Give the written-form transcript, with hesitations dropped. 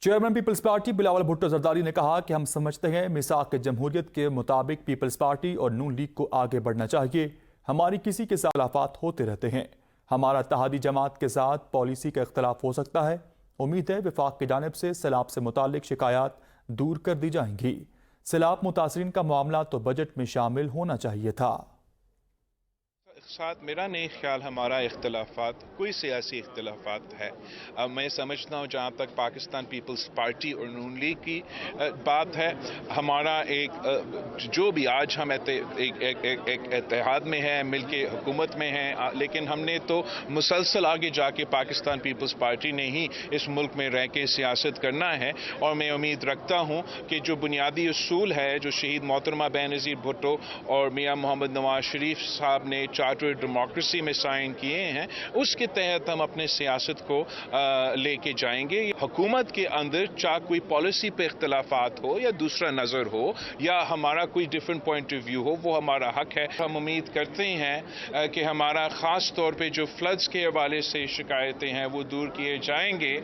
Chairman Peoples Party Bilawal Bhutto Zardari نے کہا کہ ہم سمجھتے ہیں میثاق جمہوریت کے مطابق پیپلز پارٹی اور نون لیگ کو آگے بڑھنا چاہیے۔ ہماری کسی کے ساتھ اختلافات ہوتے رہتے ہیں۔ ہمارا اتحادی جماعت کے ساتھ پالیسی کا اختلاف ہو سکتا ہے۔ امید ہے وفاق کی جانب سے سیلاب سے متعلق شکایات دور کر دی جائیں گی۔ سیلاب متاثرین کا معاملہ تو بجٹ میں شامل ہونا چاہیے تھا۔ ساتھ میرا نہیں خیال ہمارا اختلافات کوئی سیاسی اختلافات ہے۔ میں سمجھتا ہوں جہاں تک پاکستان پیپلز پارٹی اور نون لیگ کی بات ہے، ہمارا جو بھی آج ہم ایک اتحاد میں ہیں، مل کے حکومت میں ہیں، لیکن ہم نے تو مسلسل آگے جا کے پاکستان پیپلز پارٹی نے ہی اس ملک میں رہ کے سیاست کرنا ہے، اور میں امید رکھتا ہوں کہ جو بنیادی اصول ہے جو شہید محترمہ بے نظیر بھٹو اور میاں محمد نواز شریف صاحب نے چارٹر ڈیموکریسی میں سائن کیے ہیں، اس کے تحت ہم اپنے سیاست کو لے کے جائیں گے۔ حکومت کے اندر چاہے کوئی پالیسی پہ اختلافات ہو یا دوسرا نظر ہو یا ہمارا کوئی ڈیفرنٹ پوائنٹ آف ویو ہو، وہ ہمارا حق ہے۔ ہم امید کرتے ہیں کہ ہمارا خاص طور پہ جو فلڈز کے حوالے سے شکایتیں ہیں وہ دور کیے جائیں گے۔